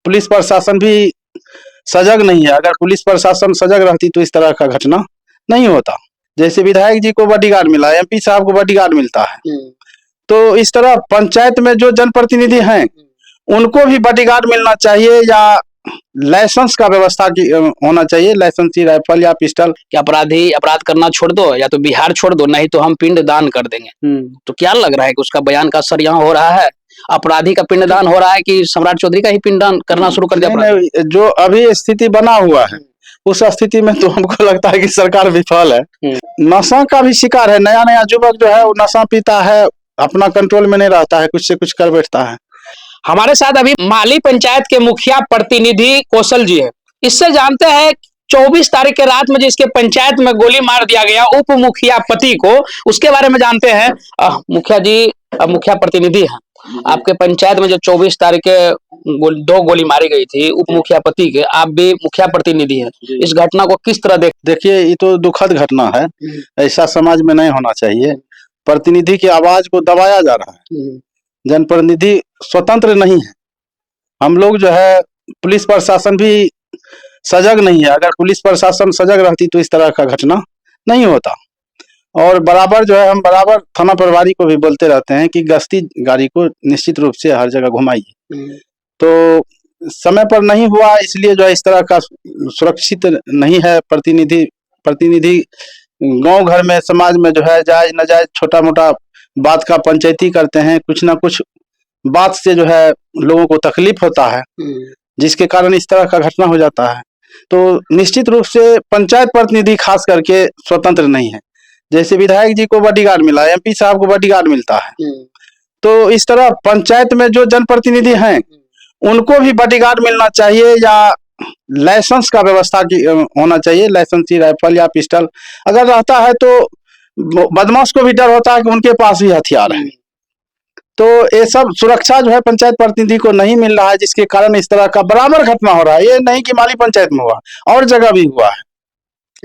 Police प्रशासन भी सजग नहीं है। अगर पुलिस प्रशासन सजग रहती तो इस तरह का घटना नहीं होता। जैसे विधायक जी को बॉडीगार्ड मिला, एमपी साहब को बॉडीगार्ड मिलता है, तो इस तरह पंचायत में जो जनप्रतिनिधि हैं उनको भी बॉडीगार्ड मिलना चाहिए, या लाइसेंस का व्यवस्था की होना चाहिए, लाइसेंसी राइफल या पिस्टल। कि अपराधी अपराध करना छोड़ दो या तो बिहार छोड़ दो, नहीं तो हम पिंड दान कर देंगे। तो क्या लग रहा है कि उसका बयान का असर यहाँ हो रहा है? अपराधी का पिंडदान हो रहा है कि सम्राट चौधरी का ही पिंडदान करना शुरू कर दिया? नहीं, जो अभी स्थिति बना हुआ है उस स्थिति में तो हमको लगता है कि सरकार विफल है। नशा का भी शिकार है, नया नया युवक जो है वो नशा पीता है, अपना कंट्रोल में नहीं रहता है, कुछ से कुछ कर बैठता है। हमारे साथ अभी माली पंचायत के मुखिया प्रतिनिधि कौशल जी है। इससे जानते हैं 24 तारीख के रात में जिसके पंचायत में गोली मार दिया गया उप मुखिया पति को, उसके बारे में जानते हैं। मुखिया जी, मुखिया प्रतिनिधि हैं आपके पंचायत में, जो 24 तारीख के 2 गोली मारी गई थी उप मुखिया पति के, आप भी मुखिया प्रतिनिधि हैं, इस घटना को किस तरह देखिए, ये तो दुखद घटना है, ऐसा समाज में नहीं होना चाहिए। प्रतिनिधि की आवाज को दबाया जा रहा है, जनप्रतिनिधि स्वतंत्र नहीं है। हम लोग जो है, पुलिस प्रशासन भी सजग नहीं है। अगर पुलिस प्रशासन सजग रहती तो इस तरह का घटना नहीं होता। और बराबर जो है, हम बराबर थाना प्रभारी को भी बोलते रहते हैं कि गश्ती गाड़ी को निश्चित रूप से हर जगह घुमाइए। तो समय पर नहीं हुआ, इसलिए जो है इस तरह का सुरक्षित नहीं है। प्रतिनिधि गांव घर में, समाज में जो है जायज नाजायज छोटा मोटा बात का पंचायती करते हैं, कुछ ना कुछ बात से जो है लोगों को तकलीफ होता है, जिसके कारण इस तरह का घटना हो जाता है। तो निश्चित रूप से पंचायत प्रतिनिधि खास करके स्वतंत्र नहीं है। जैसे विधायक जी को बॉडीगार्ड मिला, एमपी साहब को बॉडीगार्ड मिलता है, तो इस तरह पंचायत में जो जनप्रतिनिधि हैं उनको भी बॉडीगार्ड मिलना चाहिए, या लाइसेंस का व्यवस्था की होना चाहिए, लाइसेंसी राइफल या पिस्टल। अगर रहता है तो बदमाश को भी डर होता है कि उनके पास भी हथियार है। तो ये सब सुरक्षा जो है पंचायत प्रतिनिधि को नहीं मिल रहा है, जिसके कारण इस तरह का बराबर घटना हो रहा है। ये नहीं कि माली पंचायत में हुआ, और जगह भी हुआ है।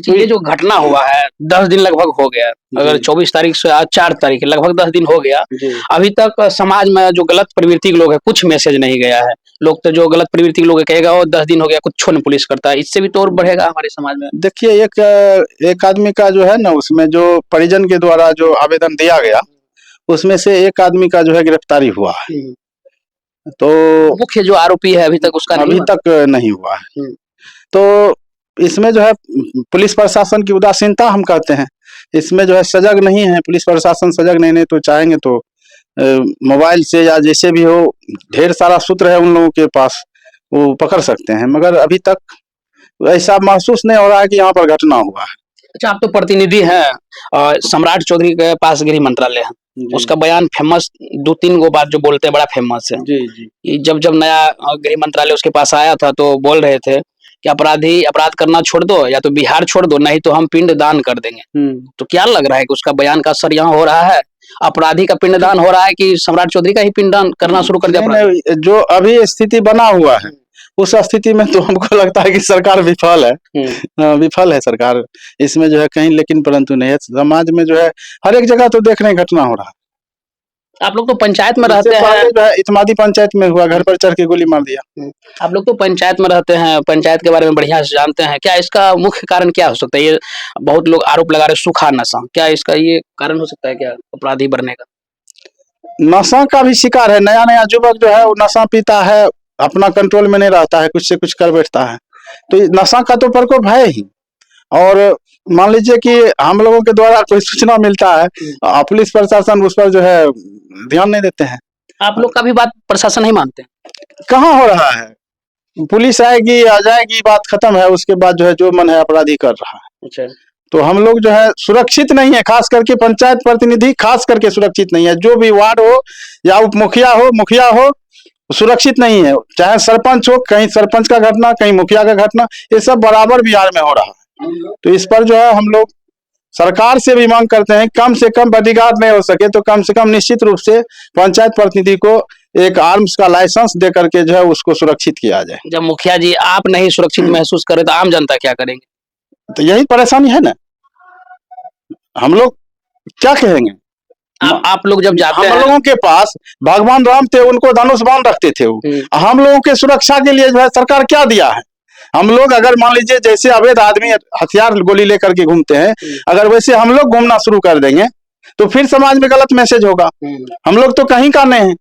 ये जो घटना हुआ है 10 दिन लगभग हो गया, अगर 24 तारीख से आज 4 तारीख, लगभग 10 दिन हो गया, अभी तक समाज में जो गलत प्रवृत्ति के लोग हैं कुछ मैसेज नहीं गया है। लोग तो जो गलत प्रवृत्ति के लोग कहेगा वो 10 दिन हो गया, कुछ नहीं पुलिस करता है, इससे भी तो और बढ़ेगा हमारे समाज में। देखिए, एक आदमी का जो है ना, उसमें जो परिजन के द्वारा जो आवेदन दिया गया उसमें से एक आदमी का जो है गिरफ्तारी हुआ है। तो मुख्य जो आरोपी है अभी तक उसका अभी तक नहीं हुआ है। तो इसमें जो है पुलिस प्रशासन की उदासीनता हम कहते हैं। इसमें जो है सजग नहीं है पुलिस प्रशासन, सजग नहीं तो चाहेंगे तो मोबाइल से या जैसे भी हो, ढेर सारा सूत्र है उन लोगों के पास, वो पकड़ सकते हैं। मगर अभी तक ऐसा महसूस नहीं हो रहा है कि यहाँ पर घटना हुआ है। अच्छा, आप तो प्रतिनिधि हैं, सम्राट चौधरी के पास गृह मंत्रालय है, उसका बयान फेमस 2-3 गो बात जो बोलते हैं बड़ा फेमस है। जी। जब नया गृह मंत्रालय उसके पास आया था तो बोल रहे थे कि अपराधी अपराध करना छोड़ दो या तो बिहार छोड़ दो, नहीं तो हम पिंड दान कर देंगे। तो क्या लग रहा है कि उसका बयान का असर यहाँ हो रहा है? अपराधी का पिंडदान हो रहा है कि सम्राट चौधरी का ही पिंडदान करना शुरू कर दिया? नहीं, जो अभी स्थिति बना हुआ है उस स्थिति में तो हमको लगता है कि सरकार विफल है। विफल है सरकार इसमें जो है कहीं, लेकिन परंतु नहीं है। समाज में जो है हर एक जगह तो देख रहे घटना हो रहा है। आप लोग तो पंचायत में रहते हैं, इतमादी पंचायत में हुआ, घर पर चढ़ के गोली मार दिया। आप लोग तो पंचायत में रहते हैं, पंचायत के बारे में बढ़िया से जानते हैं। क्या इसका मुख्य कारण क्या हो सकता है? ये बहुत लोग आरोप लगा रहे सूखा नशा, क्या इसका ये कारण हो सकता है क्या अपराधी बढ़ने का? नशा का भी शिकार है, नया नया युवक जो है वो नशा पीता है, अपना कंट्रोल में नहीं रहता है, कुछ से कुछ कर बैठता है। तो नशा का तो प्रकोप है ही। और मान लीजिए कि हम लोगों के द्वारा कोई सूचना मिलता है, पुलिस प्रशासन उस पर जो है ध्यान नहीं देते हैं। आप लोग का भी बात प्रशासन नहीं मानते? कहाँ हो रहा है, पुलिस आएगी आ जाएगी, बात खत्म है, उसके बाद जो है जो मन है अपराधी कर रहा है। अच्छा, तो हम लोग जो है सुरक्षित नहीं है, खास करके पंचायत प्रतिनिधि खास करके सुरक्षित नहीं है। जो भी वार्ड हो या उप मुखिया हो सुरक्षित नहीं है। चाहे सरपंच हो, कहीं सरपंच का घटना, कहीं मुखिया का घटना, ये सब बराबर बिहार में हो रहा है। तो इस पर जो है हम लोग सरकार से भी मांग करते हैं, कम से कम बॉडीगार्ड नहीं हो सके तो कम से कम निश्चित रूप से पंचायत प्रतिनिधि को एक आर्म्स का लाइसेंस दे करके जो है उसको सुरक्षित किया जाए। जब मुखिया जी आप नहीं सुरक्षित महसूस करें तो आम जनता क्या करेंगे? तो यही परेशानी है ना, हम लोग क्या कहेंगे। आप लोग जब जाते हम हैं, लोगों के पास भगवान राम थे, उनको धनुष बाण रखते थे वो। हम लोगों के सुरक्षा के लिए जो है सरकार क्या दिया है? हम लोग अगर मान लीजिए जैसे अवैध आदमी हथियार गोली लेकर के घूमते हैं, अगर वैसे हम लोग घूमना शुरू कर देंगे तो फिर समाज में गलत मैसेज होगा। हम लोग तो कहीं का नहीं है,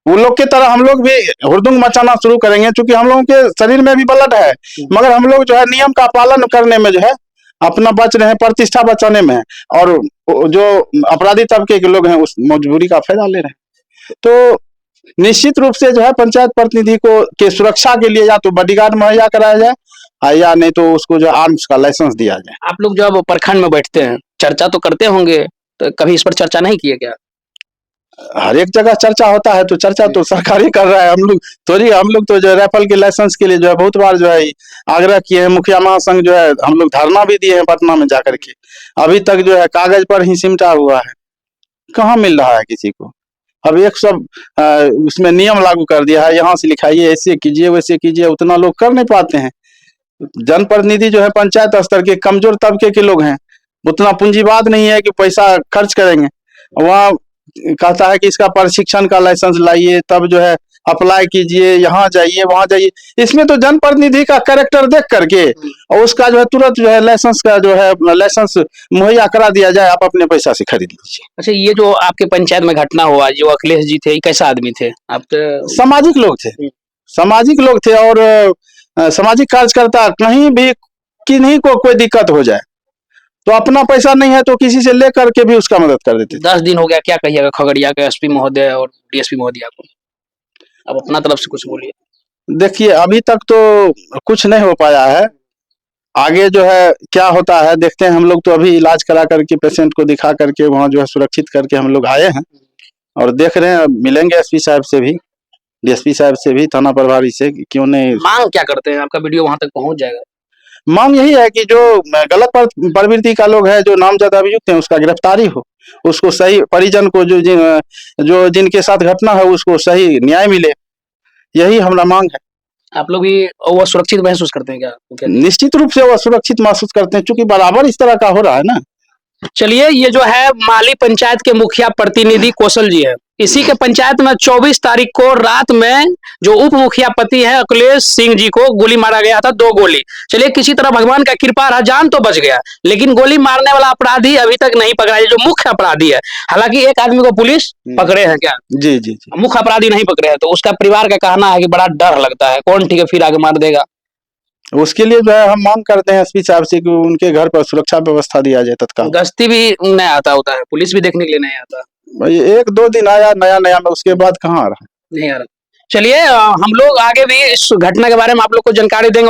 वो लोग की तरह हम लोग भी हुड़दंग मचाना शुरू करेंगे, क्योंकि हम लोगों के शरीर में भी ब्लड है, मगर हम लोग जो है नियम का पालन करने में जो है अपना बच रहे हैं, प्रतिष्ठा बचाने में, और जो अपराधी तबके के लोग हैं उस मजबूरी का फायदा ले रहे हैं। तो निश्चित रूप से जो है पंचायत प्रतिनिधि को के सुरक्षा के लिए या तो बॉडीगार्ड मुहैया कराया जाए, या नहीं तो उसको जो आर्म्स का लाइसेंस दिया जाए। आप लोग जब प्रखंड में बैठते हैं चर्चा तो करते होंगे, तो कभी इस पर चर्चा नहीं किए क्या? हर एक जगह चर्चा होता है, तो चर्चा तो सरकार ही कर रहा है, हम लोग तो जो राइफल के लाइसेंस के लिए जो है बहुत बार जो है आग्रह किए हैं। मुखिया महासंघ जो है हम लोग धरना भी दिए हैं पटना में जाकर के, अभी तक जो है कागज पर ही सिमटा हुआ है, कहाँ मिल रहा है किसी को। अब एक सब उसमें नियम लागू कर दिया है, यहाँ से लिखाइए, ऐसे कीजिए वैसे कीजिए, उतना लोग कर नहीं पाते हैं। जनप्रतिनिधि जो है पंचायत स्तर के कमजोर तबके के लोग हैं, उतना पूंजीवाद नहीं है कि पैसा खर्च करेंगे। वहाँ कहता है कि इसका प्रशिक्षण का लाइसेंस लाइए, तब जो है अप्लाई कीजिए, यहाँ जाइए वहाँ जाइए। इसमें तो जनप्रतिनिधि का कैरेक्टर देख करके और उसका जो है तुरंत जो है लाइसेंस का जो है लाइसेंस मुहैया करा दिया जाए, आप अपने पैसा से खरीद लीजिए। अच्छा, ये जो आपके पंचायत में घटना हुआ, जो अखिलेश जी थे, ये कैसा आदमी थे? आप सामाजिक लोग थे, सामाजिक लोग थे, और सामाजिक कार्यकर्ता कहीं भी किन्हीं को कोई दिक्कत हो जाए तो अपना पैसा नहीं है तो किसी से लेकर के भी उसका मदद कर देते थे। 10 दिन हो गया, क्या कहिएगा खगड़िया के एसपी महोदय और डीएसपी महोदया को? अब अपना तरफ से कुछ बोलिए। देखिए अभी तक तो कुछ नहीं हो पाया है, आगे जो है क्या होता है देखते हैं। हम लोग तो अभी इलाज करा करके पेशेंट को दिखा करके वहाँ जो है सुरक्षित करके हम लोग आए हैं, और देख रहे हैं मिलेंगे एसपी साहब से भी, डीएसपी साहब से भी, थाना प्रभारी से, क्यों नहीं। मांग क्या करते हैं? आपका वीडियो वहां तक पहुंच जाएगा। मांग यही है कि जो गलत प्रवृत्ति का लोग है, जो नामजद अभियुक्त है, उसका गिरफ्तारी हो, उसको सही परिजन को जो जिनके साथ घटना है उसको सही न्याय मिले, यही हमारा मांग है। आप लोग भी वो सुरक्षित महसूस करते हैं क्या? निश्चित रूप से वो सुरक्षित महसूस करते हैं, क्योंकि बराबर इस तरह का हो रहा है ना। चलिए, ये जो है माली पंचायत के मुखिया प्रतिनिधि कौशल जी है, इसी के पंचायत में 24 तारीख को रात में जो उप मुखिया पति है अखिलेश सिंह जी को गोली मारा गया था, 2 गोली। चलिए, किसी तरह भगवान का कृपा रहा, जान तो बच गया, लेकिन गोली मारने वाला अपराधी अभी तक नहीं पकड़ा है, जो मुख्य अपराधी है। हालांकि एक आदमी को पुलिस पकड़े हैं, क्या जी जी जी, मुख्य अपराधी नहीं पकड़े हैं, तो उसका परिवार का कहना है कि बड़ा डर लगता है, कौन ठीक है फिर आगे मार देगा। उसके लिए जो है हम मांग करते हैं एसपी साहब से कि उनके घर पर सुरक्षा व्यवस्था दिया जाए तत्काल। गश्ती भी नहीं आता होता है, पुलिस भी देखने के लिए नहीं आता। भाई 1-2 दिन आया नया नया में, उसके बाद कहाँ आ रहा है। नहीं आ रहा। चलिए, हम लोग आगे भी इस घटना के बारे में आप लोग को जानकारी देंगे।